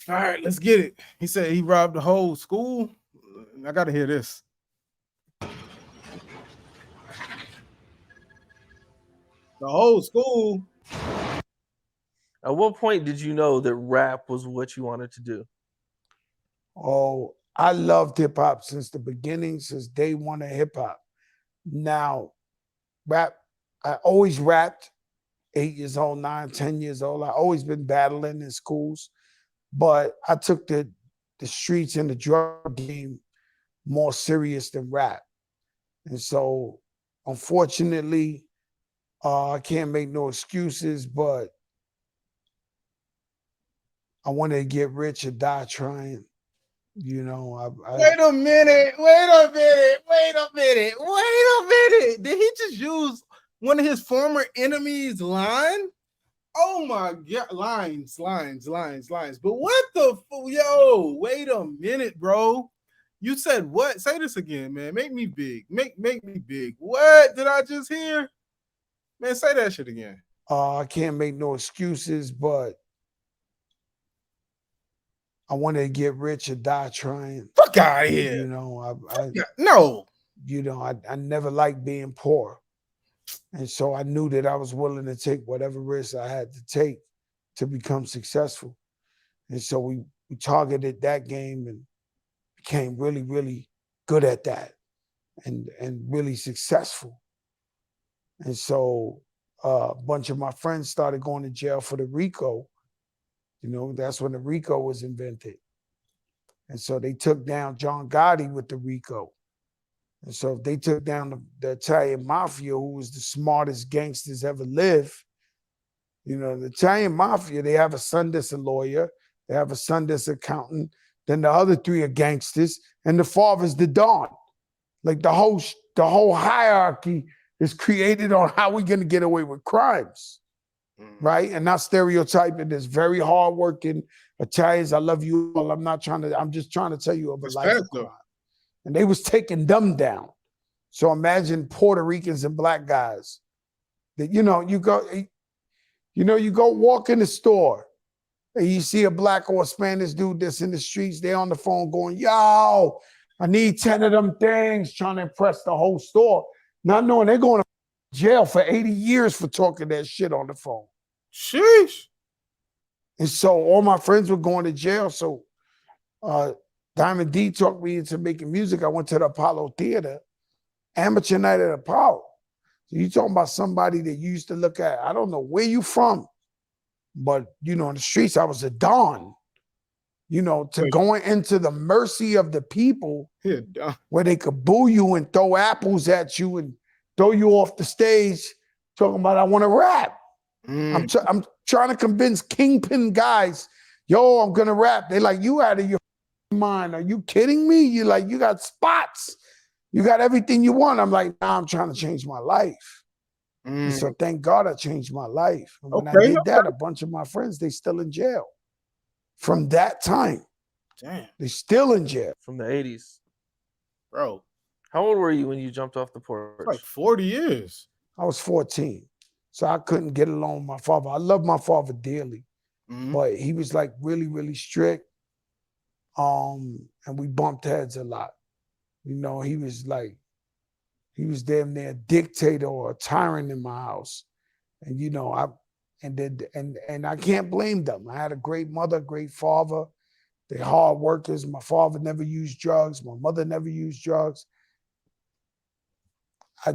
All right, let's get it. He said he robbed the whole school. I gotta hear this. The whole school. At what point did you know that rap was what you wanted to do? Oh, I loved hip hop since the beginning, since day one of hip hop. Now, rap, I always rapped, 8 years old, 9, 10 years old. I always been battling in schools, but I took the streets and the drug game more serious than rap. And so, unfortunately, I can't make no excuses, but I wanted to get rich or die trying. You know, Wait a minute. Wait a minute. Wait a minute. Wait a minute. Did he just use one of his former enemies' line? Oh my god, lines. But what the yo? Wait a minute, bro. You said what? Say this again, man. Make me big. Make me big. What did I just hear? Man, say that shit again. I can't make no excuses, but I wanted to get rich or die trying. Fuck out of here. You know, No. I never liked being poor. And so I knew that I was willing to take whatever risks I had to take to become successful. And so we targeted that game and became really, really good at that and really successful. And so a bunch of my friends started going to jail for the RICO. You know, that's when the RICO was invented. And so they took down John Gotti with the RICO. And so if they took down the Italian mafia, who was the smartest gangsters ever lived, you know, the Italian mafia, they have a son that's a lawyer, they have a son that's an accountant, then the other three are gangsters, and the father's the Don. Like the whole hierarchy is created on how we're gonna get away with crimes. Right? And not stereotyping. There's very hardworking Italians. I love you all. I'm just trying to tell you of a life of crime. And they was taking them down. So imagine Puerto Ricans and black guys that, you go walk in the store and you see a black or a Spanish dude that's in the streets, they on the phone going, yo, I need 10 of them things, trying to impress the whole store, not knowing they're going to jail for 80 years for talking that shit on the phone. Sheesh. And so all my friends were going to jail. So Diamond D talked me into making music. I went to the Apollo Theater, amateur night at Apollo. So you talking about somebody that you used to look at, I don't know where you from, but, you know, in the streets, I was a don. You know, to going into the mercy of the people where they could boo you and throw apples at you and throw you off the stage talking about, I want to rap. I'm trying to convince kingpin guys, yo, I'm going to rap. They like, you out of your mind. Are you kidding me? You like, you got spots. You got everything you want. I'm like, nah, I'm trying to change my life. So thank God I changed my life. And when I did that, a bunch of my friends, they still in jail. From that time. Damn. They still in jail. From the 80s. Bro. How old were you when you jumped off the porch? Like 40 years. I was 14. So I couldn't get along with my father. I love my father dearly. But he was like really, really strict. And we bumped heads a lot. You know, he was damn near a dictator or a tyrant in my house. And, you know, I can't blame them. I had a great mother, great father. They're hard workers. My father never used drugs. My mother never used drugs. I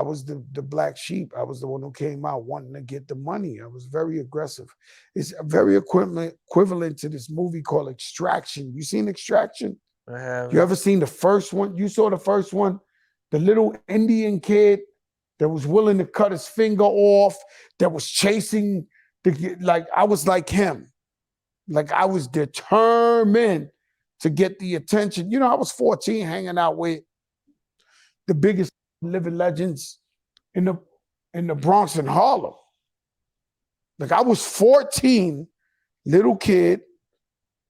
was the black sheep. I was the one who came out wanting to get the money. I was very aggressive. It's very equivalent to this movie called Extraction. You seen Extraction? I have. You ever seen the first one? You saw the first one? The little Indian kid that was willing to cut his finger off, that was chasing, I was like him. Like I was determined to get the attention. You know, I was 14 hanging out with the biggest living legends in the Bronx and Harlem. Like I was 14, little kid,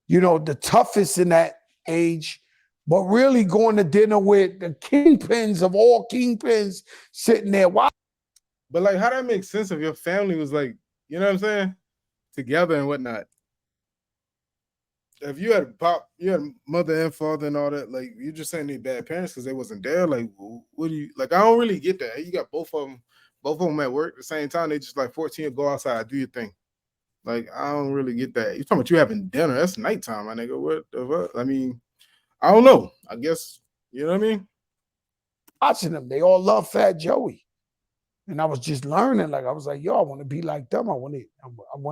you know, the toughest in that age, but really going to dinner with the kingpins of all kingpins sitting there. Wow. But like, how that makes sense if your family was like, you know what I'm saying? Together and whatnot. if you had you had mother and father and all that, like you just saying they bad parents because they wasn't there. Like, what do you like? I don't really get that. You got both of them at work at the same time. They just like 14, go outside, do your thing. Like, I don't really get that. You talking about you having dinner? That's nighttime, my nigga. What the fuck? I mean, I don't know. I guess you know what I mean. Watching them, they all love Fat Joey, and I was just learning. Like I was like, yo, I want to be like them. I want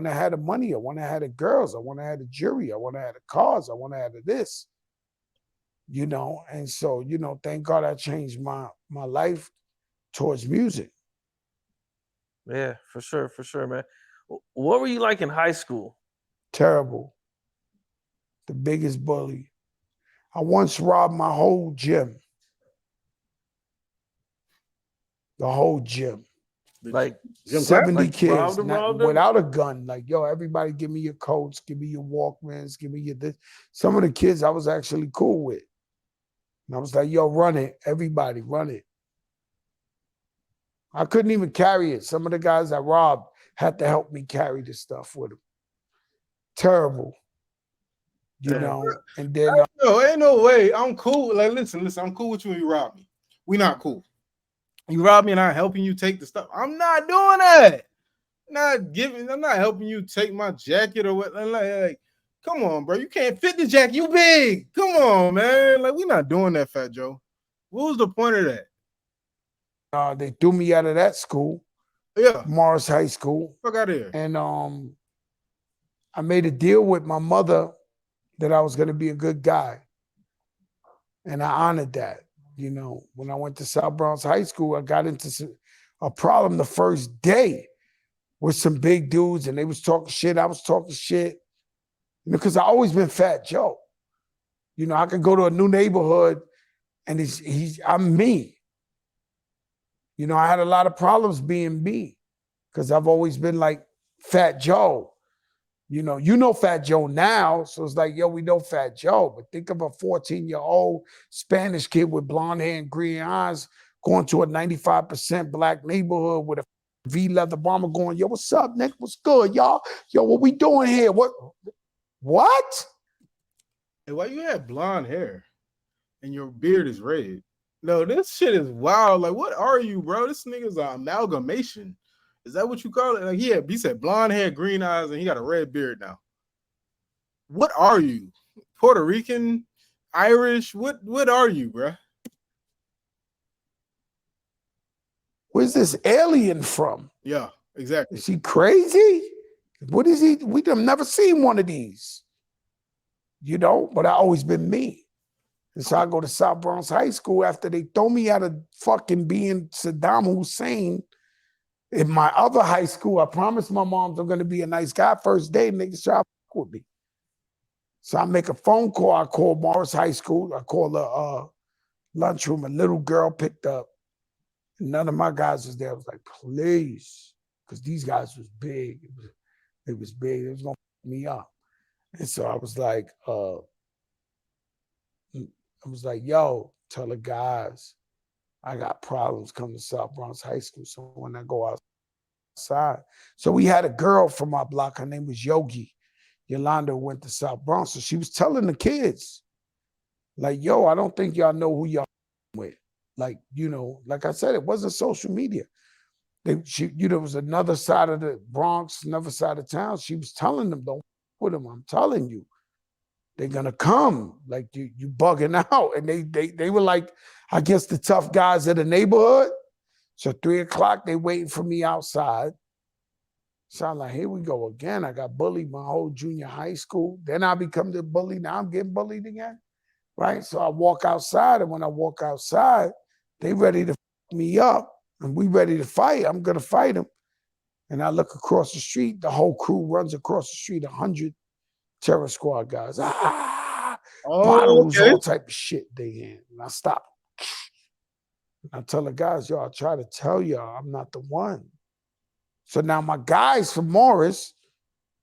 to have the money. I want to have the girls. I want to have the jewelry. I want to have the cars. I want to have the this. You know, and so thank God I changed my life towards music. Yeah, for sure, man. What were you like in high school? Terrible. The biggest bully. I once robbed my whole gym. The whole gym. Like 70 like kids robbed them? without a gun. Like, yo, everybody give me your coats, give me your Walkmans, give me your this. Some of the kids I was actually cool with. And I was like, yo, run it. Everybody, run it. I couldn't even carry it. Some of the guys I robbed had to help me carry the stuff with them. Terrible. You know, and then no, ain't no way. I'm cool. Like, listen, I'm cool with you when you rob me. We not cool. You rob me and I'm helping you take the stuff. I'm not doing that. I'm not helping you take my jacket or what. Like, come on, bro. You can't fit the jacket. You big. Come on, man. Like, we not doing that, Fat Joe. What was the point of that? They threw me out of that school. Yeah. Morris High School. Fuck out of here. And I made a deal with my mother that I was going to be a good guy. And I honored that. You know, when I went to South Bronx High School, I got into a problem the first day with some big dudes, and they was talking shit. I was talking shit, you know, because I always been Fat Joe. You know, I could go to a new neighborhood, and I'm me. You know, I had a lot of problems being me because I've always been like Fat Joe. You know Fat Joe now, so it's like, yo, we know Fat Joe. But think of a 14-year-old Spanish kid with blonde hair and green eyes going to a 95% black neighborhood with a V-leather bomber going, yo, what's up, Nick? What's good, y'all? Yo, what we doing here? What? Hey, why you have blonde hair and your beard is red? No, this shit is wild. Like, what are you, bro? This nigga's an amalgamation. Is that what you call it? Like, he said blonde hair, green eyes, and he got a red beard now. What are you? Puerto Rican? Irish? What are you, bro? Where's this alien from? Yeah, exactly. Is he crazy? What is he? We have never seen one of these. You know, but I always been me. And so I go to South Bronx High School after they throw me out of fucking being Saddam Hussein. In my other high school, I promised my moms I'm going to be a nice guy. First day, niggas try to fuck with me. So I make a phone call. I call Morris High School. I call the lunchroom. A little girl picked up. None of my guys was there. I was like, please, because these guys was big. It was big. It was going to fuck me up. And so I was like, yo, tell the guys, I got problems coming to South Bronx High School. So when I go outside, so we had a girl from my block. Her name was Yogi. Yolanda went to South Bronx. So she was telling the kids, like, yo, I don't think y'all know who y'all with. Like, you know, like I said, it wasn't social media. There was another side of the Bronx, another side of town. She was telling them, don't with them. I'm telling you. They're gonna come, like you bugging out. And they were like, I guess the tough guys of the neighborhood. So 3 o'clock, they waiting for me outside. So I'm like, here we go again. I got bullied my whole junior high school. Then I become the bully. Now I'm getting bullied again, right? So I walk outside, and when I walk outside, they ready to fuck me up, and we ready to fight. I'm gonna fight them. And I look across the street. The whole crew runs across the street. 100 Terror Squad guys. Bottles, all type of shit they in. And I stop. And I tell the guys, yo, I try to tell y'all I'm not the one. So now my guys from Morris,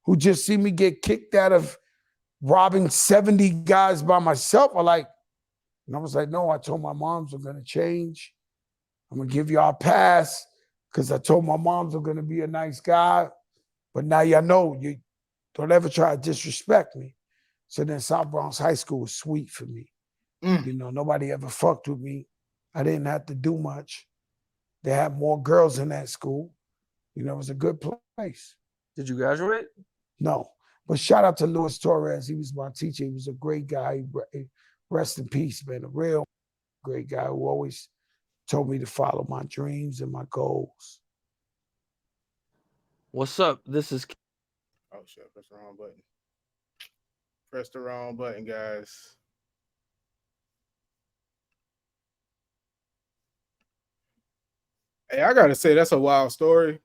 who just see me get kicked out of robbing 70 guys by myself, are like, and I was like, no, I told my moms I'm gonna change. I'm gonna give y'all a pass because I told my moms I'm gonna be a nice guy. But now y'all know you don't ever try to disrespect me. So then South Bronx High School was sweet for me. Mm. You know, nobody ever fucked with me. I didn't have to do much. They had more girls in that school. You know, it was a good place. Did you graduate? No. But shout out to Luis Torres. He was my teacher. He was a great guy. Rest in peace, man. A real great guy who always told me to follow my dreams and my goals. What's up? This is Oh shit, press the wrong button. Press the wrong button, guys. Hey, I gotta say that's a wild story.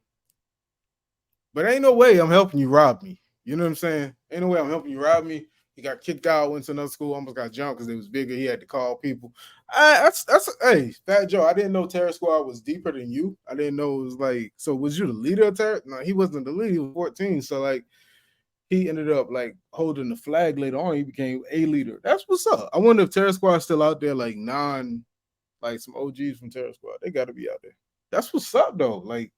But ain't no way I'm helping you rob me. You know what I'm saying? Ain't no way I'm helping you rob me. He got kicked out, went to another school, almost got jumped because it was bigger. He had to call people. That's hey, Fat Joe. I didn't know Terror Squad was deeper than you. I didn't know it was like, so was you the leader of Terror? No, he wasn't the leader, he was 14. So like he ended up like holding the flag later on. He became a leader. That's what's up. I wonder if Terror Squad's still out there, like like some OGs from Terror Squad. They gotta be out there. That's what's up though. Like,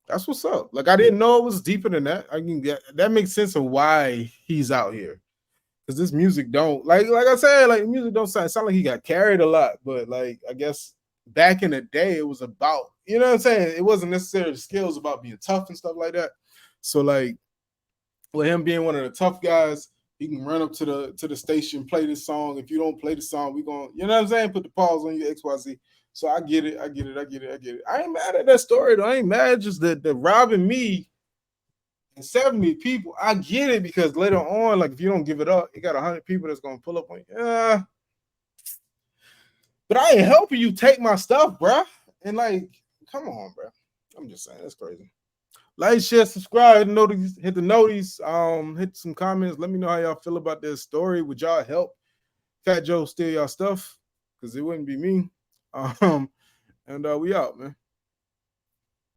that's what's up. Like, I didn't know it was deeper than that. I can get that makes sense of why he's out here. Because this music don't like I said, like music don't sound like he got carried a lot, but like I guess back in the day it was about, you know what I'm saying? It wasn't necessarily skills about being tough and stuff like that. So like with him being one of the tough guys, he can run up to the station, play this song. If you don't play the song, we gonna, you know what I'm saying? Put the pause on your XYZ. So I get it. I ain't mad at that story though. I ain't mad just that robbing me and 70 people. I get it because later on, like if you don't give it up, you got 100 people that's gonna pull up on you. But I ain't helping you take my stuff, bruh. And like, come on, bruh. I'm just saying, that's crazy. Like, share, subscribe, hit the notice, hit some comments. Let me know how y'all feel about this story. Would y'all help Fat Joe steal y'all stuff? Because it wouldn't be me. And we out, man.